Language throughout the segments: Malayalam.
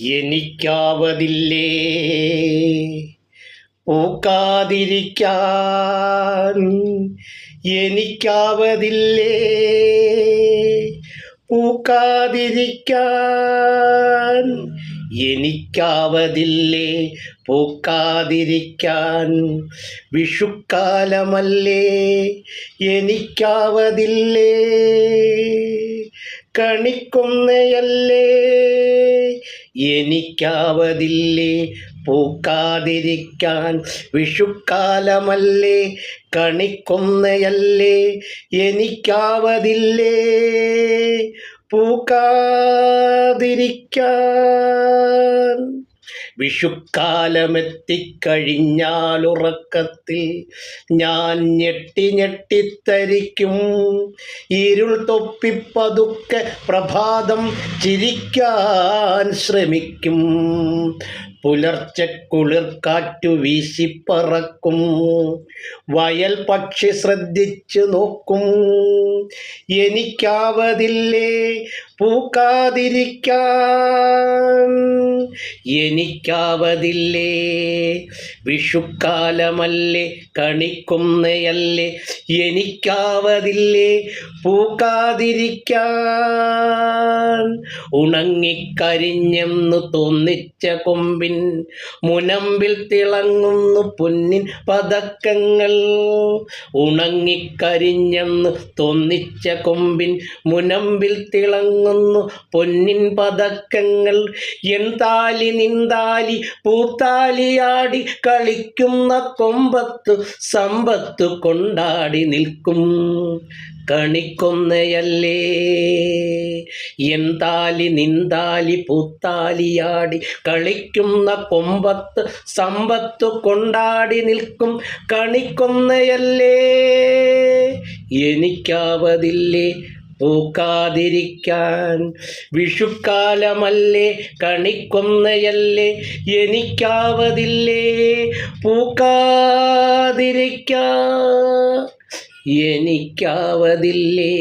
എനിക്കാവതില്ലേ പൂക്കാതിരിക്കാൻ, എനിക്കാവതില്ലേ പൂക്കാതിരിക്കാൻ, എനിക്കാവതില്ലേ പൂക്കാതിരിക്കാൻ. വിഷുക്കാലമല്ലേ എനിക്കാവതില്ലേ, കണിക്കൊന്നയല്ലേ എനിക്കാവതില്ലേ പൂക്കാതിരിക്കാൻ. വിഷുക്കാലമല്ലേ കണിക്കൊന്നയല്ലേ എനിക്കാവതില്ലേ പൂക്കാതിരിക്കാൻ. വിഷുക്കാലമെത്തിക്കഴിഞ്ഞാലുറക്കത്തിൽ ഞാൻ ഞെട്ടി ഞെട്ടിത്തരിക്കും. ഇരുൾ തൊപ്പിപ്പതുക്കെ പ്രഭാതം ചിരിക്കാൻ ശ്രമിക്കും. പുലർച്ചെ കുളിർക്കാറ്റു വീശിപ്പറക്കും. വയൽ പക്ഷി ശ്രദ്ധിച്ചു നോക്കും. എനിക്കാവതില്ലേ പൂക്കാതിരിക്കാൻ, എനിക്കാവതില്ലേ വിഷുക്കാലമല്ലേ കണിക്കൊന്നയല്ലേ എനിക്കാവതില്ലേ പൂക്കാതിരിക്കാൻ. ഉണങ്ങിക്കരിഞ്ഞെന്നു തോന്നിച്ച കൊമ്പിൻ മുനമ്പിൽ തിളങ്ങുന്നു പൊന്നിൻ പതക്കങ്ങൾ. ഉണങ്ങിക്കരിഞ്ഞെന്നു തോന്നിച്ച കൊമ്പിൻ മുനമ്പിൽ തിളങ്ങുന്നു പൊന്നിൻ പതക്കങ്ങൾ. എൻ താലി നിന്താലി പൂത്താലിയാടി കളിക്കുന്ന കൊമ്പത്തു സമ്പത്തു കൊണ്ടാടി നിൽക്കും. കണിക്കൊന്നയല്ലേ എൻ താലി നിന്താലി പൂത്താലിയാടി കളിക്കുന്ന കൊമ്പത്ത് സമ്പത്തു കൊണ്ടാടി നിൽക്കും. കണിക്കൊന്നയല്ലേ എനിക്കാവതില്ലേ പൂക്കാതിരിക്കാൻ. വിഷുക്കാലമല്ലേ കണിക്കൊന്നയല്ലേ എനിക്കാവതില്ലേ പൂക്കാതിരിക്കാൻ. എനിക്കാവതില്ലേ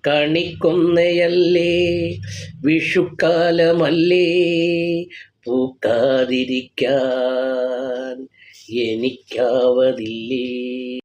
കണിക്കൊന്നയല്ലേ വിഷുക്കാലമല്ലേ പൂക്കാതിരിക്കാൻ. എനിക്കാവതില്ലേ.